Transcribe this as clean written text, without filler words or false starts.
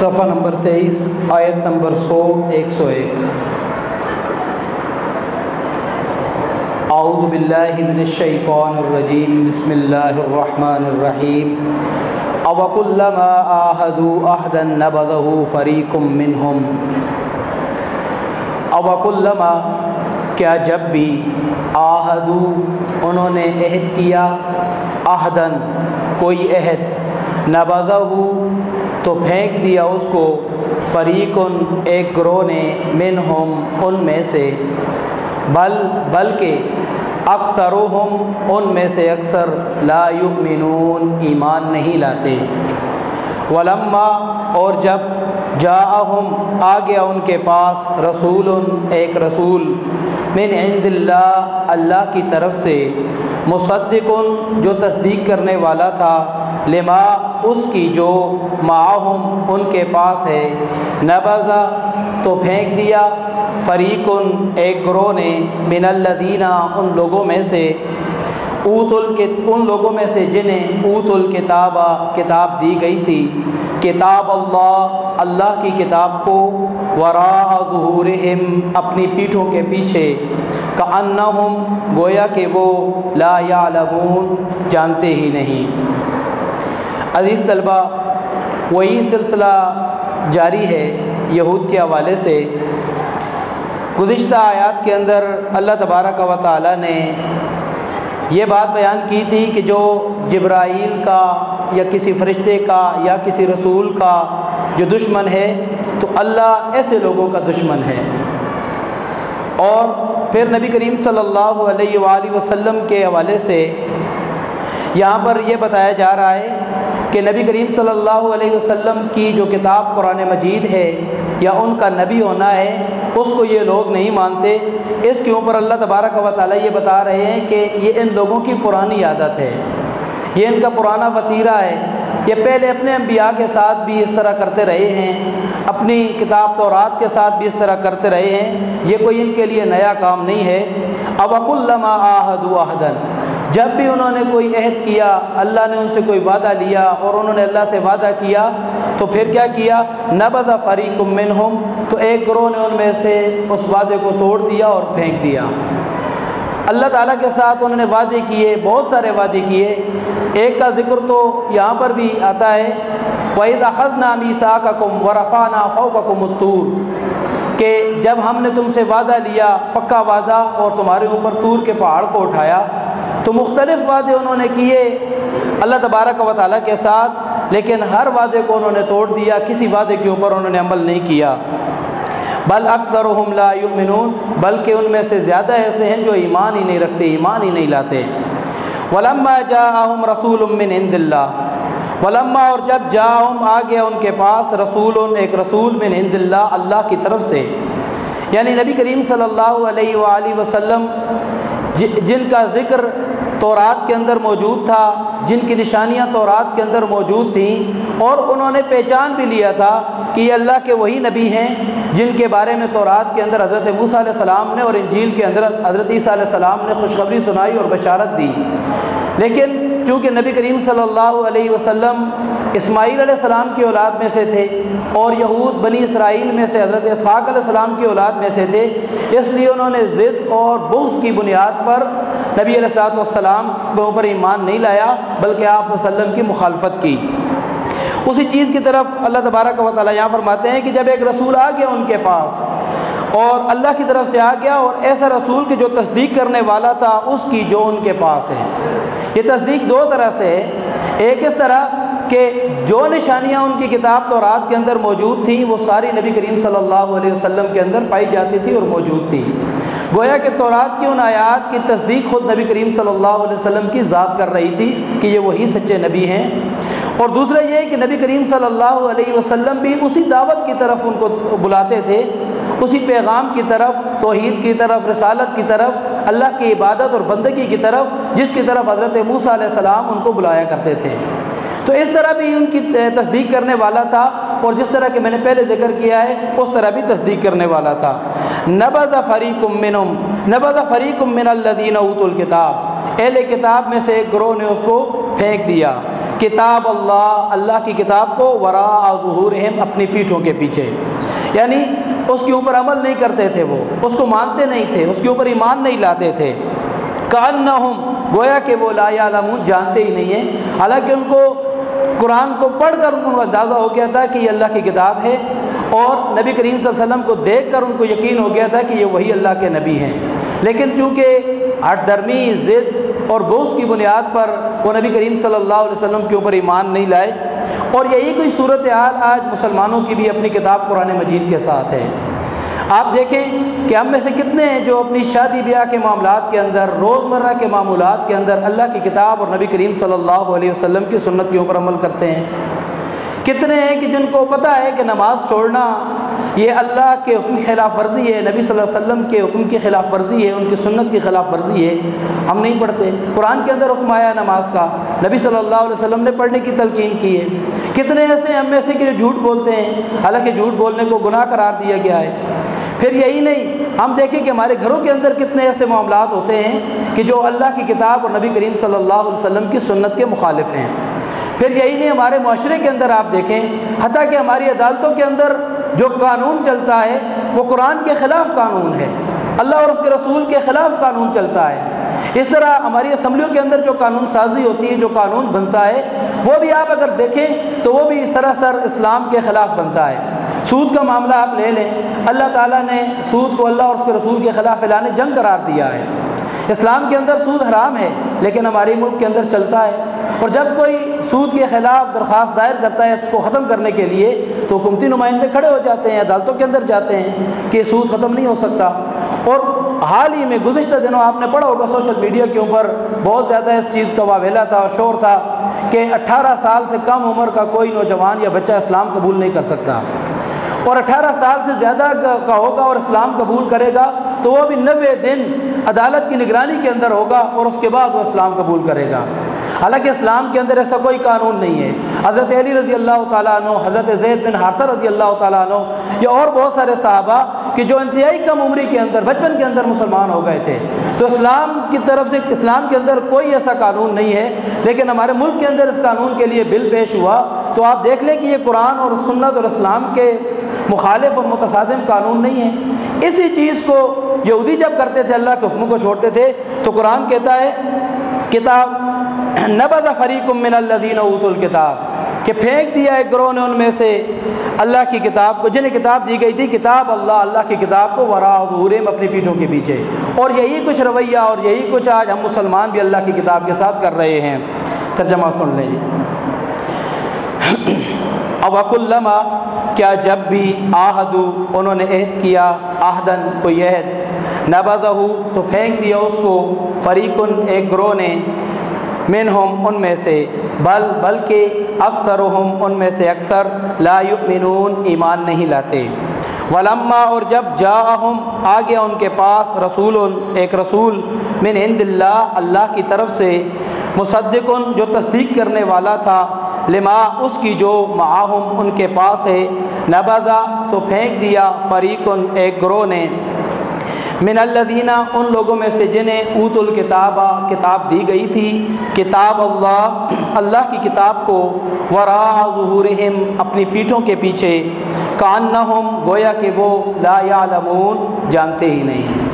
صفحہ نمبر 23 آیت نمبر 101 اعوذ باللہ من الشیطان الرجیم بسم اللہ الرحمن الرحیم اوَكُلَّمَا عَاهَدُوا عَهْدًا نَبَذَهُ فَرِيقٌ مِّنْهُمْ اوَكُلَّمَا کیا جب بھی عَاهَدُوا انہوں نے عہد کیا عَهْدًا کوئی عہد نَبَذَهُ تو پھینک دیا اس کو فریقن ایک گروہ نے منہم ان میں سے بلکہ اکثرہم ان میں سے اکثر لا یؤمنون ایمان نہیں لاتے ولما اور جب جاءہم آ گیا ان کے پاس رسول ایک رسول من عند اللہ اللہ کی طرف سے مصدق جو تصدیق کرنے والا تھا لما اس کی جو معاہم ان کے پاس ہے نبذا تو پھینک دیا فریقن ایک گروہ نے من الذین ان لوگوں میں سے جنہیں اوت الکتاب کتاب دی گئی تھی کتاب اللہ کی کتاب کو وراء ظہورہم اپنی پیٹھوں کے پیچھے کأنہم گویا کہ وہ لا یعلمون جانتے ہی نہیں۔ عزیز طلبہ وہی سلسلہ جاری ہے یہود کے حوالے سے۔ گزشتہ آیات کے اندر اللہ تبارک و تعالی نے یہ بات بیان کی تھی کہ جو جبرائیل کا یا کسی فرشتے کا یا کسی رسول کا جو دشمن ہے تو اللہ ایسے لوگوں کا دشمن ہے۔ اور پھر نبی کریم صلی اللہ علیہ وآلہ وسلم کے حوالے سے یہاں پر یہ بتایا جا رہا ہے کہ نبی کریم صلی اللہ علیہ وسلم کی جو کتاب قرآن مجید ہے یا ان کا نبی ہونا ہے اس کو یہ لوگ نہیں مانتے۔ اس کے اوپر اللہ تبارک و تعالیٰ یہ بتا رہے ہیں کہ یہ ان لوگوں کی پرانی عادت ہے، یہ ان کا پرانا وتیرہ ہے، یہ پہلے اپنے انبیاء کے ساتھ بھی اس طرح کرتے رہے ہیں، اپنی کتاب تورات کے ساتھ بھی اس طرح کرتے رہے ہیں، یہ کوئی ان کے لیے نیا کام نہیں ہے۔ اوَكُلَّمَا عَاهَدُوا عَهْدًا جب بھی انہوں نے کوئی عہد کیا، اللہ نے ان سے کوئی وعدہ لیا اور انہوں نے اللہ سے وعدہ کیا تو پھر کیا کیا نبذ فریق منہم تو ایک گروہ نے ان میں سے اس وعدے کو توڑ دیا اور پھینک دیا۔ اللہ تعالیٰ کے ساتھ انہوں نے وعدے کیے، بہت سارے وعدے کیے، ایک کا ذکر تو یہاں پر بھی آتا ہے وَإِذْ أَخَذْنَا مِيثَاقَكُمْ وَرَفَعْنَا فَوْقَكُمُ الطُّورَ کہ جب ہم نے تم سے وعدہ لیا پکا وعدہ اور تمہارے اوپر طور کے پہاڑ کو اٹھایا، تو مختلف وعدے انہوں نے کیے اللہ تبارک و تعالیٰ کے ساتھ، لیکن ہر وعدے کو انہوں نے توڑ دیا، کسی وعدے کے اوپر انہوں نے عمل نہیں کیا۔ بل اکثرہم لا یؤمنون بلکہ ان میں سے زیادہ ایسے ہیں جو ایمان ہی نہیں رکھتے، ایمان ہی نہیں لاتے۔ ولما جاءہم رسول من عند اللہ ولما اور جب جاءہم آ گیا ان کے پاس رسول ایک رسول من عند اللہ اللہ کی طرف سے، یعنی نبی کریم صلی اللہ علیہ وآلہ وسلم جن کا ذکر تورات کے اندر موجود تھا، جن کی نشانیاں تورات کے اندر موجود تھیں اور انہوں نے پہچان بھی لیا تھا کہ یہ اللہ کے وہی نبی ہیں جن کے بارے میں تورات کے اندر حضرت موسیٰ علیہ السلام نے اور انجیل کے اندر حضرت عیسیٰ علیہ السلام نے خوشخبری سنائی اور بشارت دی۔ لیکن چونکہ نبی کریم صلی اللہ علیہ وسلم اسماعیل علیہ السلام کی اولاد میں سے تھے اور یہود بنی اسرائیل میں سے حضرت اسحاق علیہ السلام کی اولاد میں سے تھے، اس لیے انہوں نے ضد اور بغض کی بنیاد پر نبی علیہ السلام کے اوپر ایمان نہیں لایا بلکہ آپ صلی اللہ علیہ وسلم کی مخالفت کی۔ اسی چیز کی طرف اللہ تبارک و تعالیٰ یہاں فرماتے ہیں کہ جب ایک رسول آ گیا ان کے پاس اور اللہ کی طرف سے آ گیا اور ایسا رسول کہ جو تصدیق کرنے والا تھا اس کی جو ان کے پاس ہے، یہ تصدیق دو طرح سے ہے، ایک اس طرح کہ جو نشانیاں ان کی کتاب تورات کے اندر موجود تھیں وہ ساری نبی کریم صلی اللہ علیہ وسلم کے اندر پائی جاتی تھی اور موجود تھی، گویا کہ تورات کی ان آیات کی تصدیق خود نبی کریم صلی اللہ علیہ وسلم کی ذات کر رہی تھی کہ یہ وہی سچے نبی ہیں۔ اور دوسرا یہ کہ نبی کریم صلی اللہ علیہ وسلم بھی اسی دعوت کی طرف ان کو بلاتے تھے، اسی پیغام کی طرف، توحید کی طرف، رسالت کی طرف، اللہ کی عبادت اور بندگی کی طرف، جس کی طرف حضرت موسیٰ علیہ السلام ان کو بلایا کرتے تھے۔ تو اس طرح بھی ان کی تصدیق کرنے والا تھا اور جس طرح کہ میں نے پہلے ذکر کیا ہے اس طرح بھی تصدیق کرنے والا تھا۔ نبذ فریق من الذین اوتوا الکتاب اہل کتاب میں سے ایک گروہ نے اس کو پھینک دیا۔ کتاب اللہ، اللہ کی کتاب کو وراء ظہورہم اپنی پیٹھوں کے پیچھے، یعنی اس کے اوپر عمل نہیں کرتے تھے، وہ اس کو مانتے نہیں تھے، اس کے اوپر ایمان نہیں لاتے تھے۔ کأنہم گویا کہ وہ لا یعلمون جانتے ہی نہیں ہیں، حالانکہ ان کو قرآن کو پڑھ کر ان کو اندازہ ہو گیا تھا کہ یہ اللہ کی کتاب ہے، اور نبی کریم صلی اللہ علیہ وسلم کو دیکھ کر ان کو یقین ہو گیا تھا کہ یہ وہی اللہ کے نبی ہیں، لیکن چونکہ ہٹ درمی، ضد اور بغض کی بنیاد پر وہ نبی کریم صلی اللہ علیہ وسلم کے اوپر ایمان نہیں لائے۔ اور یہی کوئی صورتحال آج مسلمانوں کی بھی اپنی کتاب قرآن مجید کے ساتھ ہے۔ آپ دیکھیں کہ ہم میں سے کتنے ہیں جو اپنی شادی بیاہ کے معاملات کے اندر، روزمرہ کے معمولات کے اندر اللہ کی کتاب اور نبی کریم صلی اللہ علیہ وسلم کی سنت کے اوپر عمل کرتے ہیں؟ کتنے ہیں کہ جن کو پتہ ہے کہ نماز چھوڑنا یہ اللہ کے حکم کی خلاف ورزی ہے، نبی صلی اللہ علیہ وسلم کے حکم کی خلاف ورزی ہے، ان کی سنت کی خلاف ورزی ہے، ہم نہیں پڑھتے؟ قرآن کے اندر حکم آیا نماز کا، نبی صلی اللہ علیہ وسلم نے پڑھنے کی تلقین کی ہے۔ کتنے ایسے ہم میں سے کہ جو جھوٹ بولتے ہیں، حالانکہ جھوٹ بولنے کو گناہ قرار دیا گیا ہے۔ پھر یہی نہیں، ہم دیکھیں کہ ہمارے گھروں کے اندر کتنے ایسے معاملات ہوتے ہیں کہ جو اللہ کی کتاب اور نبی کریم صلی اللہ علیہ وسلم کی سنت کے مخالف ہیں۔ پھر یہی نہیں، ہمارے معاشرے کے اندر آپ دیکھیں، حتیٰ کہ ہماری عدالتوں کے اندر جو قانون چلتا ہے وہ قرآن کے خلاف قانون ہے، اللہ اور اس کے رسول کے خلاف قانون چلتا ہے۔ اس طرح ہماری اسمبلیوں کے اندر جو قانون سازی ہوتی ہے، جو قانون بنتا ہے، وہ بھی آپ اگر دیکھیں تو وہ بھی سراسر اسلام کے خلاف بنتا ہے۔ سود کا معاملہ آپ لے لیں، اللہ تعالیٰ نے سود کو اللہ اور اس کے رسول کے خلاف اعلان جنگ قرار دیا ہے۔ اسلام کے اندر سود حرام ہے، لیکن ہمارے ملک کے اندر چلتا ہے، اور جب کوئی سود کے خلاف درخواست دائر کرتا ہے اس کو ختم کرنے کے لیے تو حکومتی نمائندے کھڑے ہو جاتے ہیں، عدالتوں کے اندر جاتے ہیں کہ سود ختم نہیں ہو سکتا۔ اور حال ہی میں گزشتہ دنوں آپ نے پڑھا ہوگا سوشل میڈیا کے اوپر بہت زیادہ اس چیز کا واویلا تھا اور شور تھا کہ 18 سال سے کم عمر کا کوئی نوجوان یا بچہ اسلام قبول نہیں کر سکتا، اور 18 سال سے زیادہ کا ہوگا اور اسلام قبول کرے گا تو وہ بھی 90 دن عدالت کی نگرانی کے اندر ہوگا اور اس کے بعد وہ اسلام قبول کرے گا۔ حالانکہ اسلام کے اندر ایسا کوئی قانون نہیں ہے۔ حضرت علی رضی اللہ تعالیٰ عنہ، حضرت زید بن حارثہ رضی اللہ تعالیٰ عنہ، یا اور بہت سارے صحابہ کہ جو انتہائی کم عمری کے اندر، بچپن کے اندر مسلمان ہو گئے تھے۔ تو اسلام کی طرف سے اسلام کے اندر کوئی ایسا قانون نہیں ہے، لیکن ہمارے ملک کے اندر اس قانون کے لیے بل پیش ہوا تو آپ دیکھ لیں کہ یہ قرآن اور سنت اور اسلام کے مخالف اور متصادم قانون نہیں ہے۔ اسی چیز کو یہودی جب کرتے تھے، اللہ کے حکم کو چھوڑتے تھے، تو قرآن کہتا ہے کتاب نبذ فریق من الذین اوتوا الکتاب، کہ پھینک دیا ایک گروہ نے ان میں سے اللہ کی کتاب کو، جنہیں کتاب دی گئی تھی، کتاب اللہ، اللہ کی کتاب کو وراء ظہورہم اپنی پیٹھوں کے پیچھے۔ اور یہی کچھ رویہ اور یہی کچھ آج ہم مسلمان بھی اللہ کی کتاب کے ساتھ کر رہے ہیں۔ ترجمہ سن لیں۔ اوَكُلَّمَا، کیا جب بھی عاہدوا، انہوں نے عہد کیا، عہدن کوئی عہد، نبذہ تو پھینک دیا اس کو، فریقن ایک گروہ نے، منہم ان میں سے، بلکہ اکثرہم ان میں سے اکثر، لا یؤمنون ایمان نہیں لاتے۔ ولما، اور جب جاءہم آ گیا ان کے پاس، رسول ایک رسول، من عند اللہ اللہ کی طرف سے، مصدقن جو تصدیق کرنے والا تھا، لما اس کی جو معاہم ان کے پاس ہے، نبذا تو پھینک دیا، فریقن ایک گروہ نے، من الذین ان لوگوں میں سے جنہیں اوت الکتاب کتاب دی گئی تھی، کتاب اللہ اللہ کی کتاب کو، وراء ظہورہم اپنی پیٹھوں کے پیچھے، کأنہم گویا کہ وہ لا یعلمون جانتے ہی نہیں۔